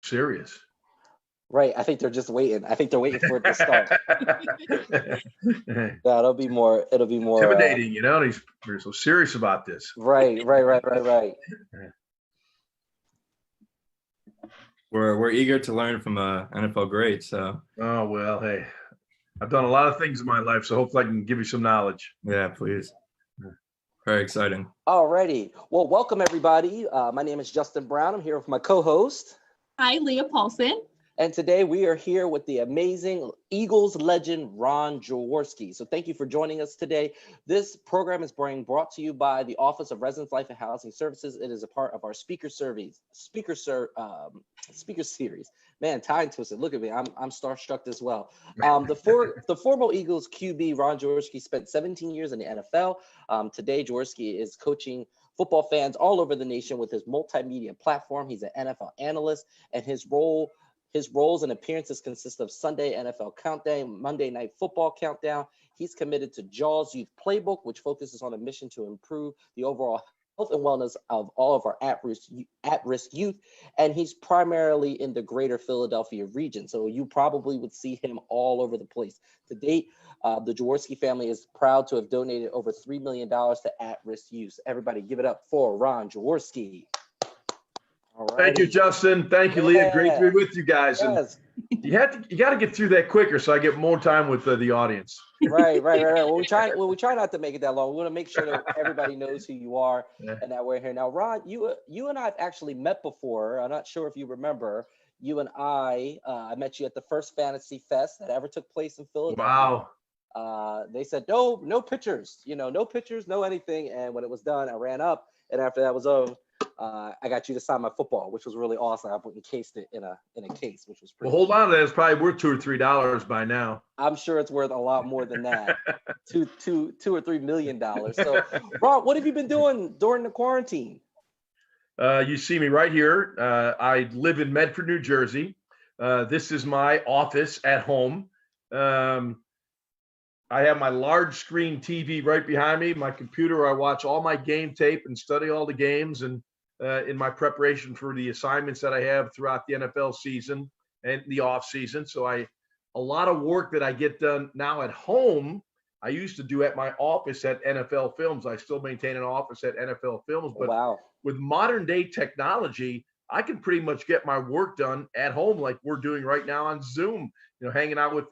Serious. Right. I think they're just waiting. I think they're waiting for it to start. Yeah, it'll be more. Intimidating, you know. They're so serious about this. Right. We're eager to learn from a NFL great. So. Oh well, hey, I've done a lot of things in my life, so hopefully I can give you some knowledge. Yeah, please. Very exciting. Alrighty. Well, welcome everybody. My name is Justin Brown. I'm here with my co-host. Hi, Leah Paulson. And today we are here with the amazing Eagles legend, Ron Jaworski. So thank you for joining us today. This program is being brought to you by the Office of Residence Life and Housing Services. It is a part of our speaker series. Man, time twisted. Look at me. I'm starstruck as well. The former Eagles QB, Ron Jaworski, spent 17 years in the NFL. Today, Jaworski is coaching football fans all over the nation with his multimedia platform. He's an NFL analyst, and his roles and appearances consist of Sunday NFL Countdown, Monday Night Football Countdown. He's committed to Jaws Youth Playbook, which focuses on a mission to improve the overall health and wellness of all of our at-risk youth. And he's primarily in the greater Philadelphia region. So you probably would see him all over the place. To date, the Jaworski family is proud to have donated over $3 million to at-risk youth. Everybody give it up for Ron Jaworski. Thank you, Justin. Thank you, Leah. Great to be with you guys. Yes. And you got to get through that quicker so I get more time with the audience. Right. Well, we try not to make it that long. We want to make sure that everybody knows who you are and that we're here. Now, Ron, you and I have actually met before. I'm not sure if you remember. You and I met you at the first Fantasy Fest that ever took place in Philadelphia. Wow. They said no pictures, no pictures, no anything. And when it was done, I ran up, and after that was over, I got you to sign my football, which was really awesome. I encased it in a case, which was pretty. Well, hold on to that. It's probably worth $2 or $3 by now. I'm sure it's worth a lot more than that. $2 or $3 million. So, Ron, what have you been doing during the quarantine? You see me right here. I live in Medford, New Jersey. This is my office at home. I have my large screen TV right behind me, my computer where I watch all my game tape and study all the games, and in my preparation for the assignments that I have throughout the NFL season and the off season. So a lot of work that I get done now at home, I used to do at my office at NFL Films. I still maintain an office at NFL Films, but with modern day technology, I can pretty much get my work done at home like we're doing right now on Zoom, hanging out with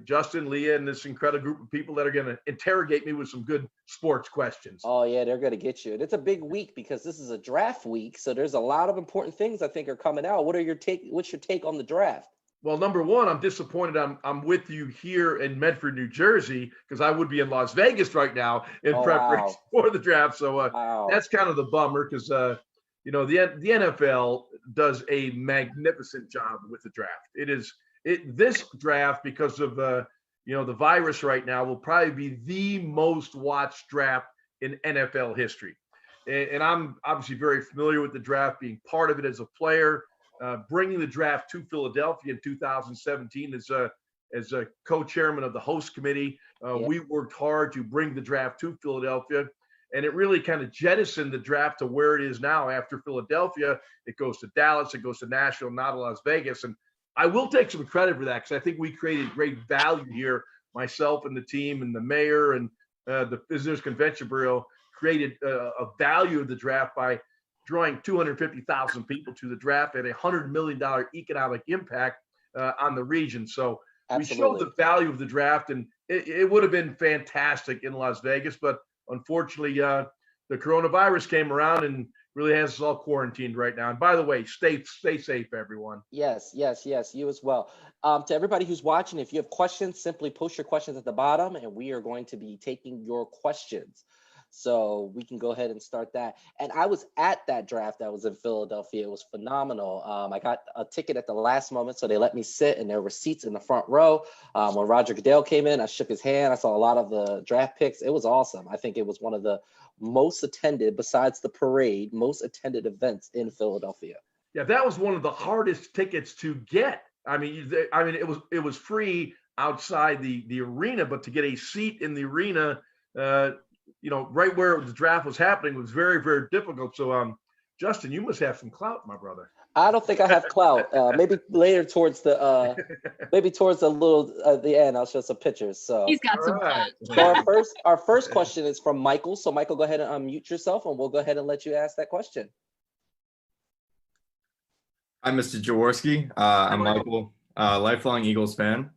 Justin, Leah, and this incredible group of people that are going to interrogate me with some good sports questions. Oh, yeah, they're going to get you. And it's a big week because this is a draft week. So there's a lot of important things I think are coming out. What's your take on the draft? Well, number one, I'm disappointed I'm with you here in Medford, New Jersey, because I would be in Las Vegas right now in preparation for the draft. So that's kind of the bummer because, the NFL does a magnificent job with the draft. This draft, because of the virus right now, will probably be the most watched draft in NFL history. And I'm obviously very familiar with the draft, being part of it as a player, bringing the draft to Philadelphia in 2017 as a co-chairman of the host committee. We worked hard to bring the draft to Philadelphia, and it really kind of jettisoned the draft to where it is now. After Philadelphia, it goes to Dallas, it goes to Nashville, not to Las Vegas. And I will take some credit for that because I think we created great value here. Myself and the team and the mayor and the Visitors Convention Bureau created a value of the draft by drawing 250,000 people to the draft at $100 million economic impact on the region. So we showed the value of the draft, and it would have been fantastic in Las Vegas. But unfortunately, the coronavirus came around and really has us all quarantined right now. And by the way, stay safe, everyone. Yes, you as well. To everybody who's watching, if you have questions, simply post your questions at the bottom, and we are going to be taking your questions. So we can go ahead and start that. And I was at that draft that was in Philadelphia. It was phenomenal. I got a ticket at the last moment, so they let me sit, and there were seats in the front row. When Roger Goodell came in, I shook his hand. I saw a lot of the draft picks. It was awesome. I think it was one of the most attended, besides the parade, most attended events in Philadelphia. Yeah, that was one of the hardest tickets to get. I mean, it was free outside the arena, but to get a seat in the arena, right where the draft was happening was very, very difficult. So, Justin, you must have some clout, my brother. I don't think I have clout. Maybe later towards the the end, I'll show some pictures. So He's got All some right. clout. so our first question is from Michael. So Michael, go ahead and unmute yourself, and we'll go ahead and let you ask that question. Hi, Mr. Jaworski. I'm Michael, lifelong Eagles fan.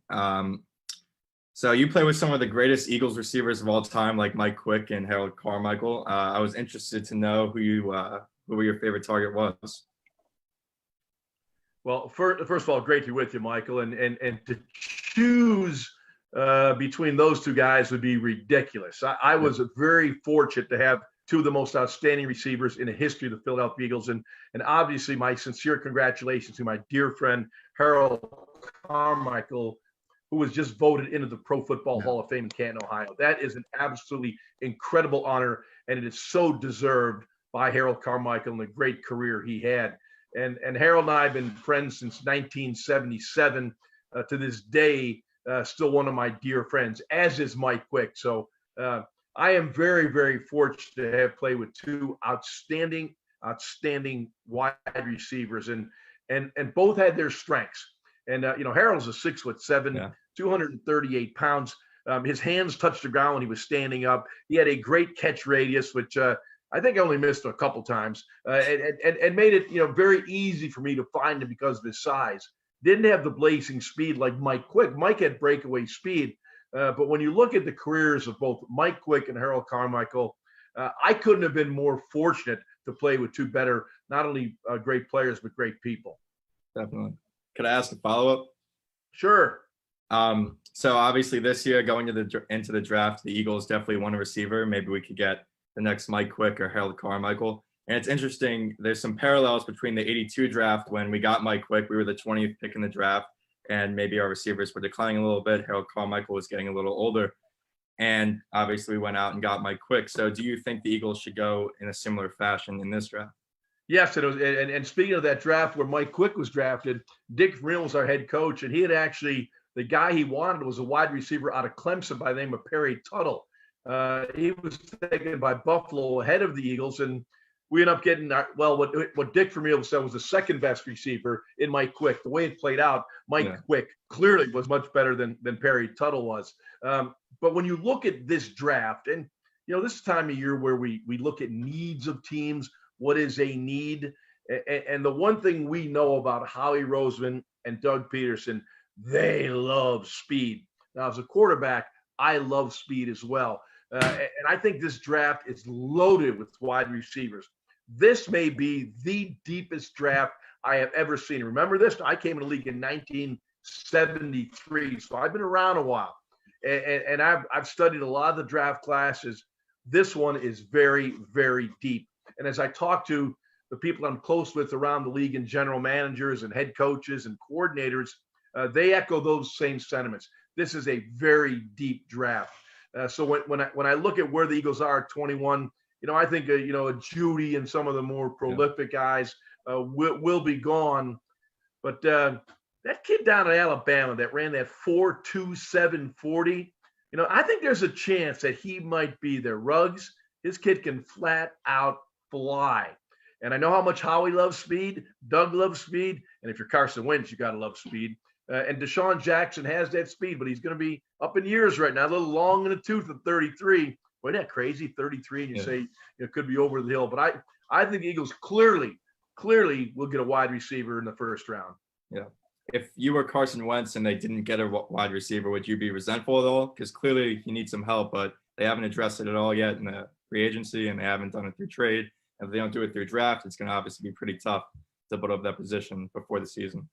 So you play with some of the greatest Eagles receivers of all time, like Mike Quick and Harold Carmichael. I was interested to know who your favorite target was. Well, first of all, great to be with you, Michael. And to choose between those two guys would be ridiculous. I was very fortunate to have two of the most outstanding receivers in the history of the Philadelphia Eagles. And obviously, my sincere congratulations to my dear friend, Harold Carmichael, who was just voted into the Pro Football Hall of Fame in Canton, Ohio. That is an absolutely incredible honor, and it is so deserved by Harold Carmichael and the great career he had. And Harold and I have been friends since 1977. To this day, still one of my dear friends, as is Mike Quick. So I am very, very fortunate to have played with two outstanding wide receivers, and both had their strengths. And Harold's a 6'7", 238 pounds. His hands touched the ground when he was standing up. He had a great catch radius, which I think I only missed a couple times, and made it very easy for me to find him because of his size. Didn't have the blazing speed like Mike Quick. Mike had breakaway speed, but when you look at the careers of both Mike Quick and Harold Carmichael, I couldn't have been more fortunate to play with two better, not only great players but great people. Definitely. Could I ask a follow-up? Sure. So obviously this year going into the draft, the Eagles definitely want a receiver. Maybe we could get the next Mike Quick or Harold Carmichael. And it's interesting, there's some parallels between the 82 draft when we got Mike Quick, we were the 20th pick in the draft, and maybe our receivers were declining a little bit. Harold Carmichael was getting a little older. And obviously we went out and got Mike Quick. So do you think the Eagles should go in a similar fashion in this draft? Yes, and speaking of that draft where Mike Quick was drafted, Dick Vermeil was our head coach, and he had actually, the guy he wanted was a wide receiver out of Clemson by the name of Perry Tuttle. He was taken by Buffalo ahead of the Eagles, and we ended up getting what Dick Vermeil said was the second best receiver in Mike Quick. The way it played out, Mike Quick clearly was much better than Perry Tuttle was. But when you look at this draft, and this time of year where we look at needs of teams, what is a need, and the one thing we know about Howie Roseman and Doug Peterson, they love speed. Now, as a quarterback, I love speed as well. And I think this draft is loaded with wide receivers. This may be the deepest draft I have ever seen. Remember this? I came in the league in 1973, so I've been around a while. And I've studied a lot of the draft classes. This one is very, very deep. And as I talk to the people I'm close with around the league and general managers and head coaches and coordinators, they echo those same sentiments. This is a very deep draft. So when I look at where the Eagles are at 21, I think a Judy and some of the more prolific guys will be gone. But that kid down in Alabama that ran that 4.27 40, I think there's a chance that he might be there. Ruggs, his kid can flat out fly. And I know how much Howie loves speed. Doug loves speed. And if you're Carson Wentz, you got to love speed. And Deshaun Jackson has that speed, but he's going to be up in years right now, a little long in the tooth at 33. Boy, isn't that crazy? 33, and you say it could be over the hill. But I think the Eagles clearly will get a wide receiver in the first round. Yeah. If you were Carson Wentz and they didn't get a wide receiver, would you be resentful at all? Because clearly you need some help, but they haven't addressed it at all yet in the free agency, and they haven't done it through trade. If they don't do it through draft, it's going to obviously be pretty tough to put up that position before the season.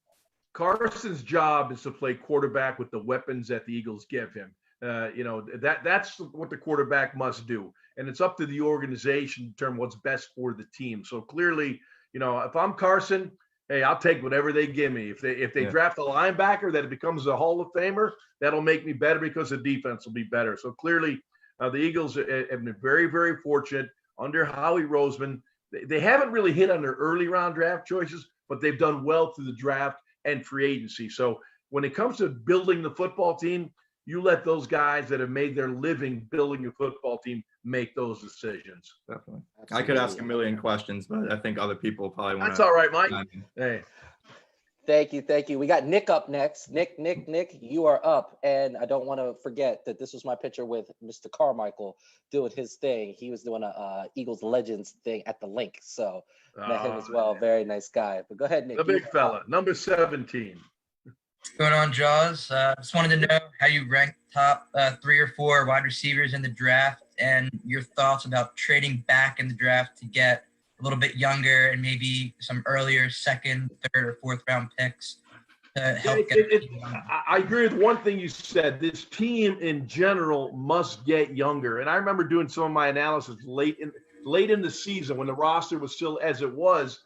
Carson's job is to play quarterback with the weapons that the Eagles give him. That's what the quarterback must do. And it's up to the organization to determine what's best for the team. So clearly, if I'm Carson, hey, I'll take whatever they give me. If they draft a linebacker that becomes a Hall of Famer, that'll make me better because the defense will be better. So clearly, the Eagles have been very, very fortunate under Howie Roseman. They haven't really hit on their early round draft choices, but they've done well through the draft and free agency. So when it comes to building the football team, you let those guys that have made their living building a football team make those decisions. Definitely. Absolutely. I could ask a million questions, but I think other people probably want to. That's all right, Mike. Hey. Thank you. We got Nick up next. Nick, you are up. And I don't want to forget that this was my picture with Mr. Carmichael doing his thing. He was doing a Eagles Legends thing at the link. So met him as well. Very nice guy. But go ahead, Nick. The big fella, number 17. What's going on, Jaws? Just wanted to know how you rank top 3 or 4 wide receivers in the draft and your thoughts about trading back in the draft to get a little bit younger and maybe some earlier 2nd, 3rd, or 4th round picks to help I agree with one thing you said. This team in general must get younger. And I remember doing some of my analysis late in the season when the roster was still as it was.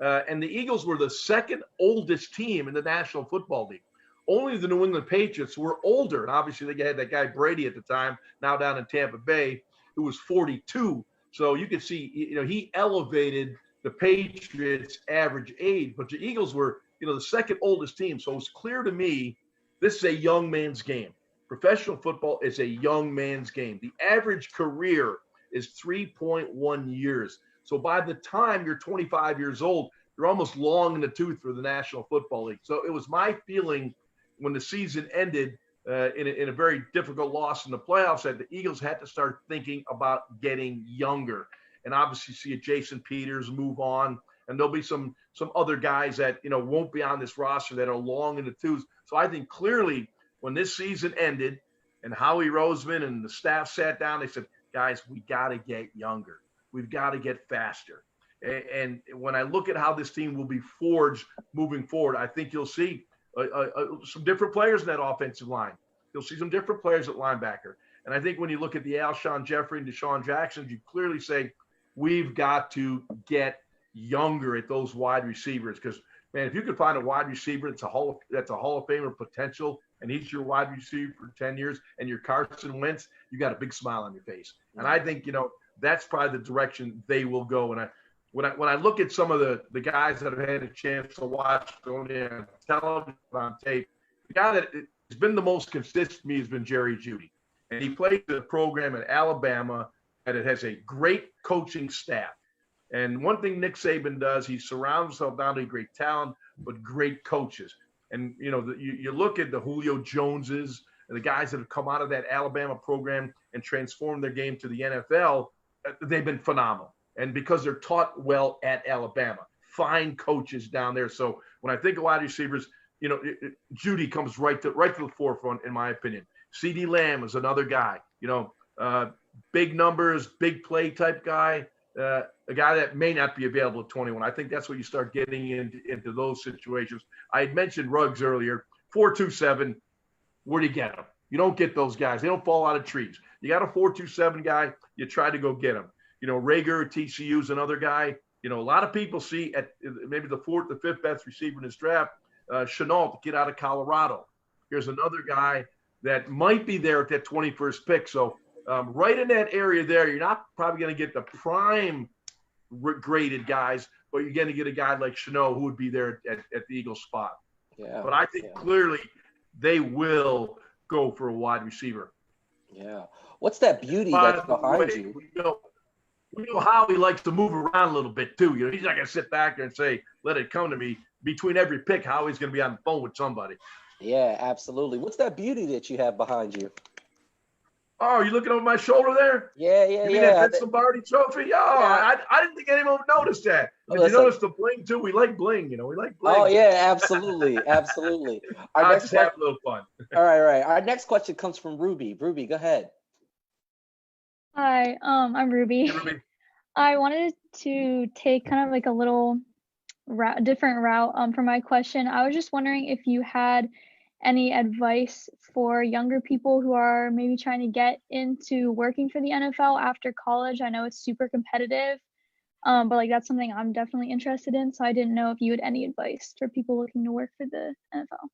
And the Eagles were the 2nd oldest team in the National Football League. Only the New England Patriots were older. And obviously they had that guy Brady at the time, now down in Tampa Bay, who was 42. So you could see, he elevated the Patriots' average age, but the Eagles were, the 2nd oldest team. So it was clear to me, this is a young man's game. Professional football is a young man's game. The average career is 3.1 years. So by the time you're 25 years old, you're almost long in the tooth for the National Football League. So it was my feeling when the season ended in a very difficult loss in the playoffs that the Eagles had to start thinking about getting younger. And obviously see a Jason Peters move on. And there'll be some other guys that, won't be on this roster that are long in the tooth. So I think clearly when this season ended and Howie Roseman and the staff sat down, they said, guys, we got to get younger. We've got to get faster. And when I look at how this team will be forged moving forward, I think you'll see some different players in that offensive line. You'll see some different players at linebacker. And I think when you look at the Alshon Jeffrey and Deshaun Jackson, you clearly say, we've got to get younger at those wide receivers. Because, man, if you could find a wide receiver that's a Hall of Famer potential, and he's your wide receiver for 10 years, and you're Carson Wentz, you got a big smile on your face. And I think, that's probably the direction they will go. And when I look at some of the guys that have had a chance to watch on television, on tape, the guy that has been the most consistent to me has been Jerry Jeudy. And he played the program at Alabama, and it has a great coaching staff. And one thing Nick Saban does, he surrounds himself not only great talent, but great coaches. And, you look at the Julio Joneses and the guys that have come out of that Alabama program and transformed their game to the NFL, they've been phenomenal. And because they're taught well at Alabama, fine coaches down there. So when I think of wide receivers, Jeudy comes right to the forefront, in my opinion. CeeDee Lamb is another guy, big numbers, big play type guy, a guy that may not be available at 21. I think that's what you start getting into those situations. I had mentioned Ruggs earlier, 4.27. Where do you get them? You don't get those guys. They don't fall out of trees. You got a 4.27 guy, you try to go get him. Rager, TCU is another guy. A lot of people see at maybe the 4th, the 5th best receiver in this draft, Chenault, to get out of Colorado. Here's another guy that might be there at that 21st pick. So right in that area there, you're not probably going to get the prime graded guys, but you're going to get a guy like Chenault who would be there at the Eagles spot. Yeah. But I think clearly they will go for a wide receiver. Yeah. What's that beauty that's behind you? We know how he likes to move around a little bit too. He's not going to sit back there and say, let it come to me. Between every pick, Howie's going to be on the phone with somebody. Yeah, absolutely. What's that beauty that you have behind you? Oh, are you looking over my shoulder there? Yeah. You mean that Vince Lombardi trophy? Oh, yeah. I didn't think anyone would notice that. Did you notice the bling too? We like bling, we like bling. Oh yeah, absolutely. I just have a little fun. All right. Our next question comes from Ruby. Ruby, go ahead. Hi, I'm Ruby. Hey, Ruby. I wanted to take kind of like a little different route for my question. I was just wondering if you had any advice for younger people who are maybe trying to get into working for the NFL after college. I know it's super competitive, but that's something I'm definitely interested in. So I didn't know if you had any advice for people looking to work for the NFL.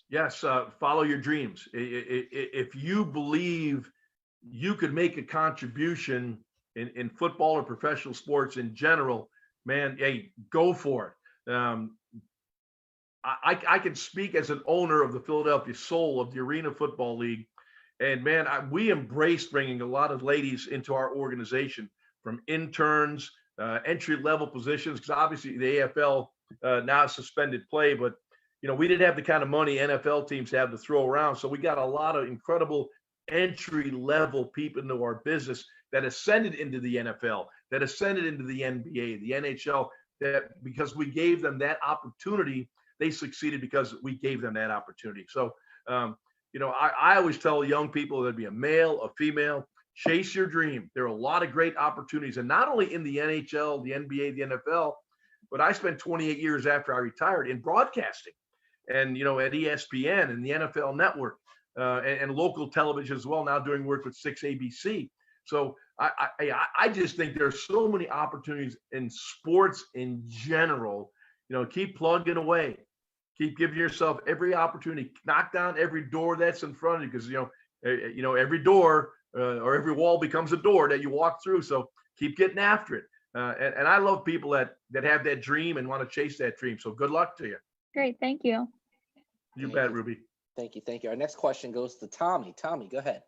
Yes, follow your dreams. If you believe you could make a contribution in football or professional sports in general, man, hey, go for it. I can speak as an owner of the Philadelphia Soul of the Arena Football League. And man, we embrace bringing a lot of ladies into our organization, from interns, entry-level positions, because obviously the AFL now suspended play, but we didn't have the kind of money NFL teams have to throw around. So we got a lot of incredible entry-level people into our business that ascended into the NFL, that ascended into the NBA, the NHL, that because we gave them that opportunity, they succeeded because we gave them that opportunity. So, I always tell young people, there'd be a male, a female, chase your dream. There are a lot of great opportunities, and not only in the NHL, the NBA, the NFL, but I spent 28 years after I retired in broadcasting, and at ESPN and the NFL Network, and local television as well. Now doing work with 6 ABC. So I just think there's so many opportunities in sports in general. Keep plugging away. Keep giving yourself every opportunity. Knock down every door that's in front of you, because every door or every wall becomes a door that you walk through. So keep getting after it. And I love people that have that dream and want to chase that dream. So good luck to you. Great, thank you. You bet, Ruby. Thank you. Our next question goes to Tommy. Tommy, go ahead.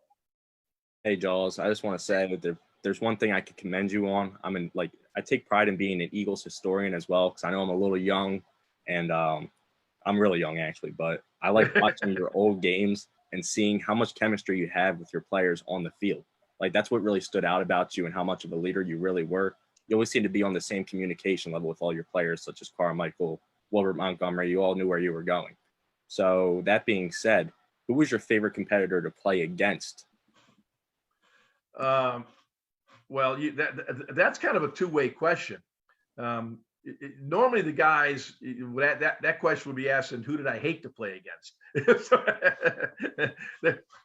Hey, Jaws. I just want to say that there's one thing I could commend you on. I take pride in being an Eagles historian as well, because I know I'm a little young, and I'm really young actually, but I like watching your old games and seeing how much chemistry you have with your players on the field. Like, that's what really stood out about you and how much of a leader you really were. You always seem to be on the same communication level with all your players, such as Carmichael, Wilbert Montgomery. You all knew where you were going. So that being said, who was your favorite competitor to play against? Well, that's kind of a two-way question. Normally the guys, that question would be asked, and who did I hate to play against?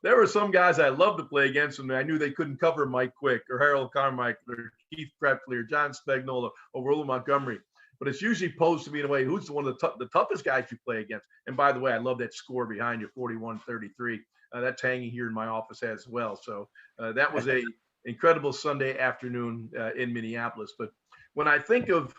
There were some guys I loved to play against, and I knew they couldn't cover Mike Quick or Harold Carmichael or Keith Preppley or John Spagnola or Wilbert Montgomery. But it's usually posed to me in a way, who's one of the toughest guys you play against? And by the way, I love that score behind you, 41-33. That's hanging here in my office as well. So that was a incredible Sunday afternoon in Minneapolis. But when I think of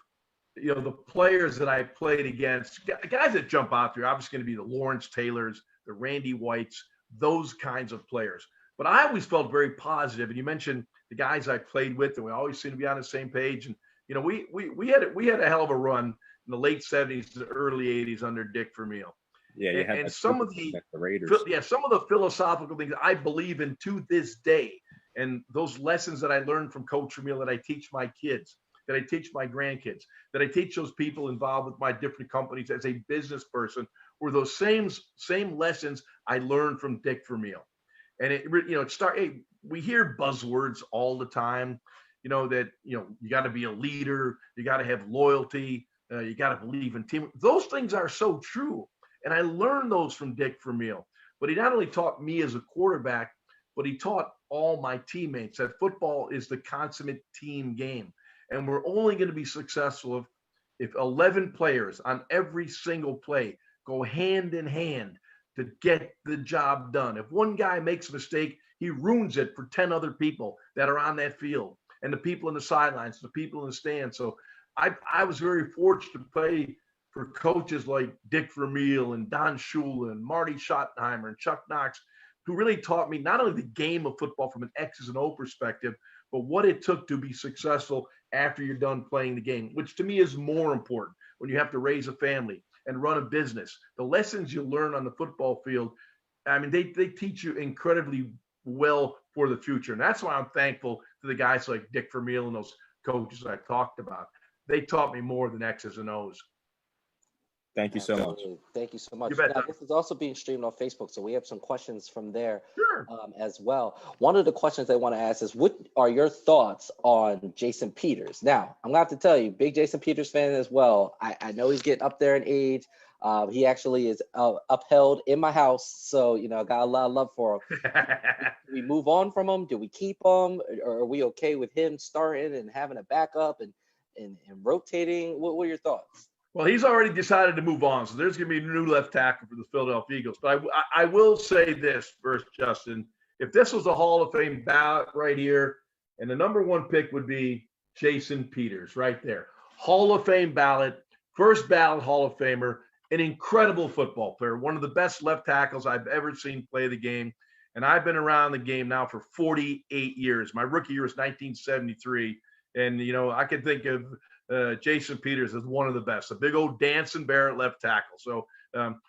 the players that I played against, guys that jump out there, obviously going to be the Lawrence Taylors, the Randy Whites, those kinds of players. But I always felt very positive. And you mentioned the guys I played with, and we always seem to be on the same page. And we had a hell of a run in the late 70s and early 80s under Dick Vermeil. Yeah, and some of the philosophical things I believe in to this day, and those lessons that I learned from Coach Vermeil that I teach my kids, that I teach my grandkids, that I teach those people involved with my different companies as a business person, were those same lessons I learned from Dick Vermeil. And we hear buzzwords all the time, that you got to be a leader, you got to have loyalty, you got to believe in team. Those things are so true. And I learned those from Dick Vermeil. But he not only taught me as a quarterback, but he taught all my teammates that football is the consummate team game. And we're only going to be successful if 11 players on every single play go hand in hand to get the job done. If one guy makes a mistake, he ruins it for 10 other people that are on that field, and the people in the sidelines, the people in the stands. So I was very fortunate to play for coaches like Dick Vermeil and Don Shula and Marty Schottenheimer and Chuck Knox, who really taught me not only the game of football from an X's and O perspective, but what it took to be successful after you're done playing the game, which to me is more important when you have to raise a family and run a business. The lessons you learn on the football field, I mean, they teach you incredibly well for the future. And that's why I'm thankful to the guys like Dick Vermeil and those coaches I talked about. They taught me more than X's and O's. Thank you so much. Thank you so much. You bet, now, this is also being streamed on Facebook, so we have some questions from there Sure. As well. One of the questions I want to ask is, what are your thoughts on Jason Peters? Now, I'm going to have to tell you, big Jason Peters fan as well. I know he's getting up there in age. He actually is upheld in my house, so, I got a lot of love for him. Do we move on from him? Do we keep him? Or are we okay with him starting and having a backup and rotating? What are your thoughts? Well, he's already decided to move on, so there's going to be a new left tackle for the Philadelphia Eagles. But I will say this first, Justin. If this was a Hall of Fame ballot right here, and the number one pick would be Jason Peters right there. Hall of Fame ballot, first ballot Hall of Famer, an incredible football player, one of the best left tackles I've ever seen play the game. And I've been around the game now for 48 years. My rookie year was 1973. And, I can think of Jason Peters as one of the best, a big old dancing bear at left tackle. So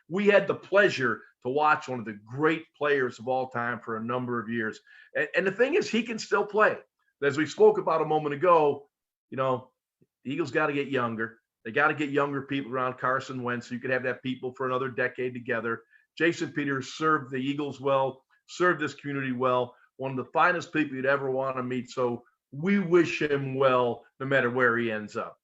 we had the pleasure to watch one of the great players of all time for a number of years. And the thing is, he can still play. As we spoke about a moment ago, the Eagles got to get younger. They got to get younger people around Carson Wentz so you could have that people for another decade together. Jason Peters served the Eagles well, served this community well, one of the finest people you'd ever want to meet. So we wish him well no matter where he ends up.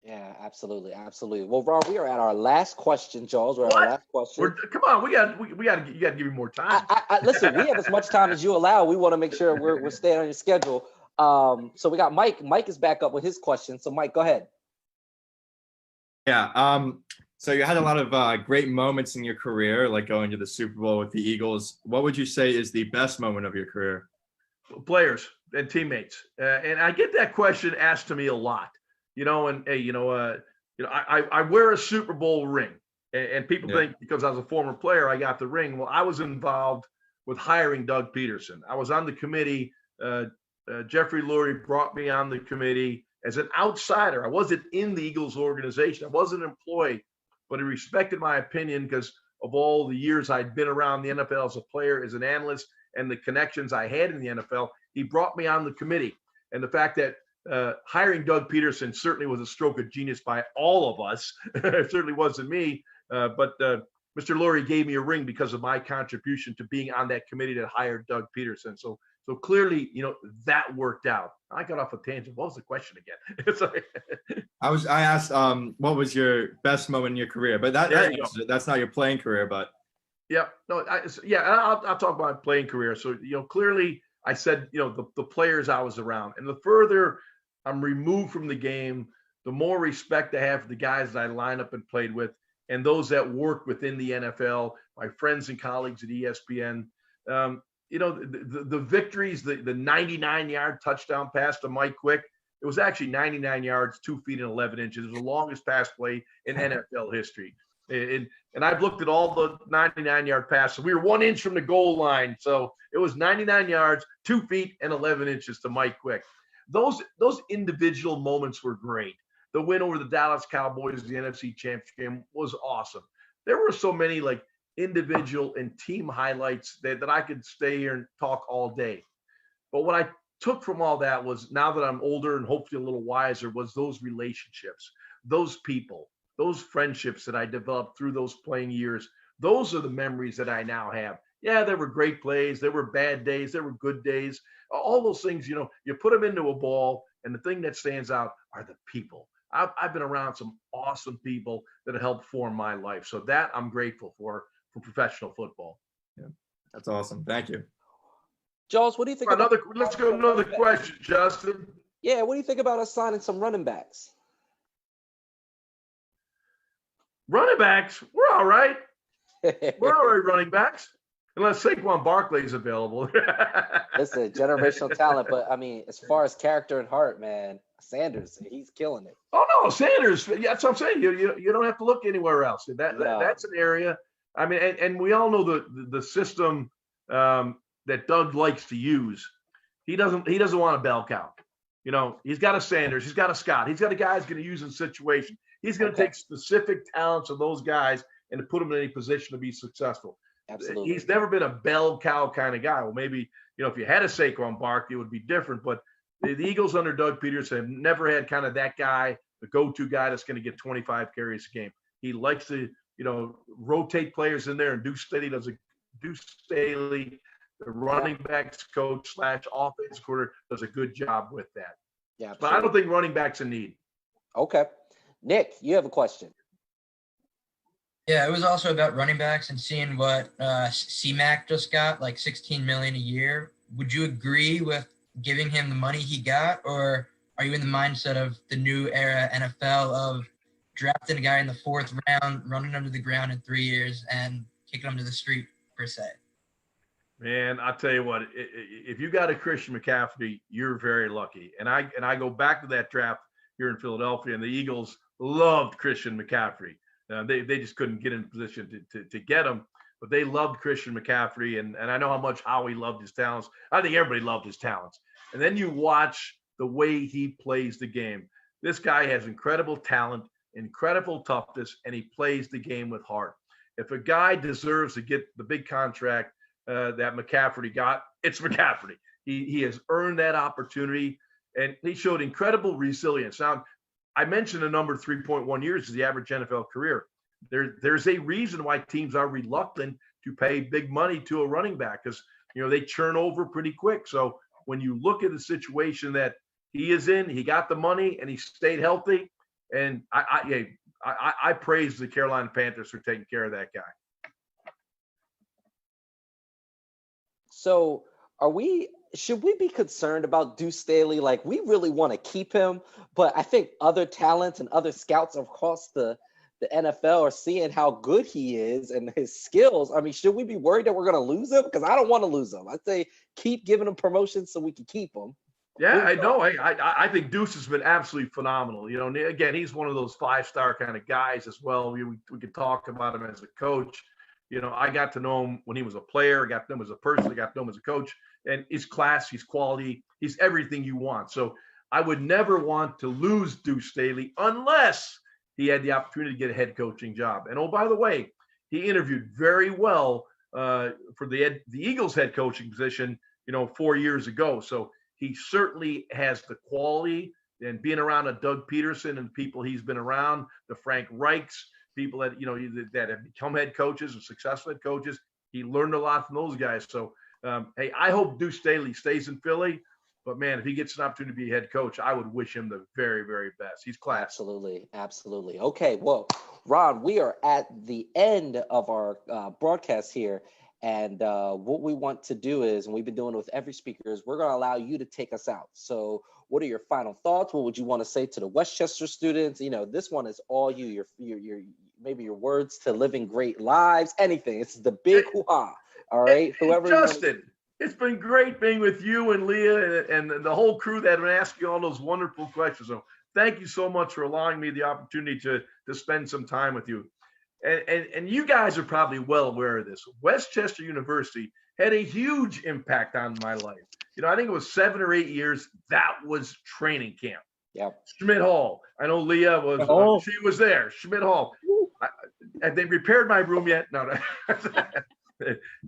Yeah, absolutely. Absolutely. Well, Ron, we are at our last question, Charles. We're at our last question. Come on, you got to give me more time. Listen, we have as much time as you allow. We want to make sure we're staying on your schedule. So we got Mike. Mike is back up with his question. So Mike, go ahead. Yeah. So you had a lot of great moments in your career, like going to the Super Bowl with the Eagles. What would you say is the best moment of your career? Players and teammates. And I get that question asked to me a lot. I wear a Super Bowl ring, and people think because I was a former player, I got the ring. Well, I was involved with hiring Doug Peterson. I was on the committee. Jeffrey Lurie brought me on the committee as an outsider. I wasn't in the Eagles organization. I wasn't an employee, but he respected my opinion because of all the years I'd been around the NFL as a player, as an analyst, and the connections I had in the NFL. He brought me on the committee. And the fact that hiring Doug Peterson certainly was a stroke of genius by all of us. It certainly wasn't me. But Mr. Lurie gave me a ring because of my contribution to being on that committee that hired Doug Peterson. So clearly, that worked out. I got off a tangent. What was the question again? Sorry. I asked, what was your best moment in your career? But that's not your playing career, but. Yeah, no, I'll talk about my playing career. So, clearly I said, the players I was around, and the further I'm removed from the game, the more respect I have for the guys that I line up and played with, and those that work within the NFL, my friends and colleagues at ESPN. The victories, the 99-yard touchdown pass to Mike Quick, it was actually 99 yards, 2 feet and 11 inches. It was the longest pass play in NFL history. And I've looked at all the 99-yard passes. We were 1 inch from the goal line. So it was 99 yards, 2 feet and 11 inches to Mike Quick. Those individual moments were great. The win over the Dallas Cowboys, the NFC Championship game, was awesome. There were so many individual and team highlights that I could stay here and talk all day. But what I took from all that was, now that I'm older and hopefully a little wiser, was those relationships, those people, those friendships that I developed through those playing years. Those are the memories that I now have. Yeah, there were great plays. There were bad days. There were good days. All those things, you put them into a ball, and the thing that stands out are the people. I've been around some awesome people that have helped form my life. So that I'm grateful for professional football. Yeah, that's awesome. Thank you. Jaws, what do you think? Let's go another question, Justin. Yeah, what do you think about us signing some running backs? Running backs, we're all right. We're all right running backs, unless Saquon Barkley is available. Listen, generational talent, but I mean, as far as character and heart, man, Sanders, he's killing it. Oh no, Sanders. Yeah, that's what I'm saying. You don't have to look anywhere else. That's an area. I mean, and we all know the system that Doug likes to use. He doesn't want a bell cow. He's got a Sanders, he's got a Scott, he's got a guy he's going to use in situation. He's going to take specific talents of those guys and to put them in any position to be successful. Absolutely. He's never been a bell cow kind of guy. Well, maybe, if you had a Saquon Barkley, it would be different. But the Eagles under Doug Peterson have never had kind of that guy, the go-to guy that's going to get 25 carries a game. He likes to, rotate players in there, and Deuce Staley, the running backs coach / offense quarter, does a good job with that. Yeah, but I don't think running backs a need. Okay. Nick, you have a question. Yeah, it was also about running backs and seeing what C-Mac just got, like $16 million a year. Would you agree with giving him the money he got, or are you in the mindset of the new era NFL of drafting a guy in the 4th round, running him to the ground in 3 years, and kicking him to the street, per se? Man, I'll tell you what, if you got a Christian McCaffrey, you're very lucky. And I go back to that draft here in Philadelphia, and the Eagles loved Christian McCaffrey. They just couldn't get in position to get him. but they loved Christian McCaffrey, and I know how much Howie loved his talents. I think everybody loved his talents. And then you watch the way he plays the game. This guy has incredible talent, incredible toughness, and he plays the game with heart. If a guy deserves to get the big contract that McCaffrey got, it's McCaffrey. He has earned that opportunity, and he showed incredible resilience. Now, I mentioned the number 3.1 years is the average NFL career. There's a reason why teams are reluctant to pay big money to a running back, because they churn over pretty quick. So when you look at the situation that he is in, he got the money and he stayed healthy. And I praise the Carolina Panthers for taking care of that guy. So should we be concerned about Deuce Staley? Like, we really want to keep him, but I think other talents and other scouts across the NFL are seeing how good he is and his skills. I mean, should we be worried that we're going to lose him? Because I don't want to lose him. I'd say keep giving him promotions so we can keep him. Yeah, I know. I think Deuce has been absolutely phenomenal. Again, he's one of those five-star kind of guys as well. We could talk about him as a coach. I got to know him when he was a player. I got to know him as a person. I got to know him as a coach. And he's class, he's quality, he's everything you want. So I would never want to lose Deuce Staley unless he had the opportunity to get a head coaching job. And, oh, by the way, he interviewed very well for the Eagles head coaching position, 4 years ago. So he certainly has the quality, and being around a Doug Peterson and people he's been around, the Frank Reichs, people that, that have become head coaches and successful head coaches. He learned a lot from those guys. So, hey, I hope Deuce Staley stays in Philly. But, man, if he gets an opportunity to be a head coach, I would wish him the very, very best. He's class. Absolutely. Absolutely. Okay, well, Ron, we are at the end of our broadcast here. And what we want to do is, and we've been doing it with every speaker, is we're going to allow you to take us out. So what are your final thoughts? What would you want to say to the Westchester students? This one is all you, your maybe your words to living great lives, anything. It's the big hoo-ha. All right. Whoever. Justin, it's been great being with you and Leah and the whole crew that have been asking all those wonderful questions. So thank you so much for allowing me the opportunity to spend some time with you. And you guys are probably well aware of this. Westchester University had a huge impact on my life. I think it was 7 or 8 years. That was training camp. Yeah. Schmidt Hall. I know Leah was. She was there. Schmidt Hall. Have they repaired my room yet? No.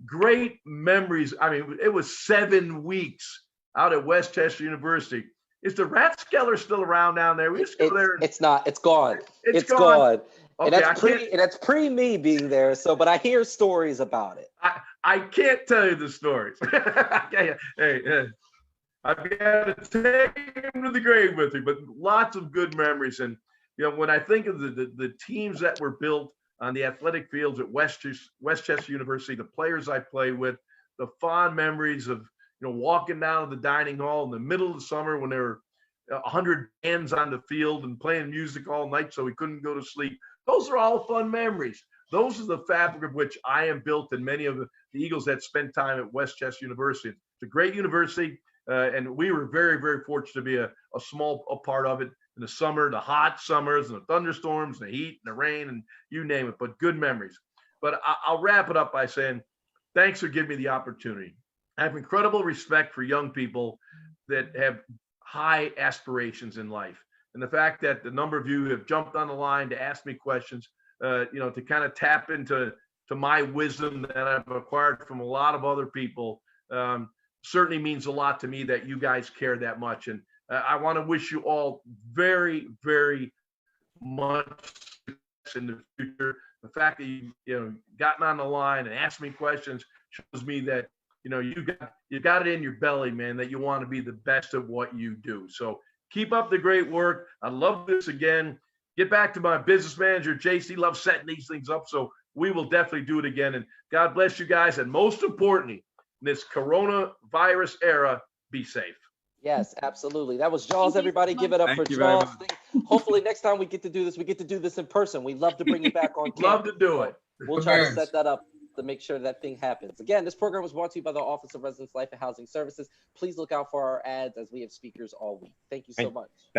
Great memories. I mean, it was 7 weeks out at Westchester University. Is the Rathskeller still around down there? We just go there. It's not. It's gone. It's gone. Okay, and that's pre me being there. So, but I hear stories about it. I can't tell you the stories. Hey, I've got to take him to the grave with me, but lots of good memories. And when I think of the teams that were built on the athletic fields at Westchester University, the players I play with, the fond memories of walking down to the dining hall in the middle of the summer when there were 100 bands on the field and playing music all night so we couldn't go to sleep. Those are all fun memories. Those are the fabric of which I am built, and many of the Eagles that spent time at Westchester University. It's a great university, and we were very, very fortunate to be a small part of it in the summer, the hot summers and the thunderstorms and the heat and the rain and you name it, but good memories. But I'll wrap it up by saying thanks for giving me the opportunity. I have incredible respect for young people that have high aspirations in life. And the fact that the number of you have jumped on the line to ask me questions, to kind of tap into my wisdom that I've acquired from a lot of other people, certainly means a lot to me that you guys care that much. And I want to wish you all very, very much success in the future. The fact that you've gotten on the line and asked me questions shows me that you got it in your belly, man, that you want to be the best at what you do. So keep up the great work. I love this again. Get back to my business manager, JC. Loves setting these things up. So we will definitely do it again. And God bless you guys. And most importantly, in this coronavirus era, be safe. Yes, absolutely. That was Jaws, everybody. Give it up for Jaws. Hopefully next time we get to do this in person. We'd love to bring you back on campus. Love to do it. We'll try to set that up to make sure that thing happens. Again, this program was brought to you by the Office of Residence Life and Housing Services. Please look out for our ads as we have speakers all week. Thank you so much.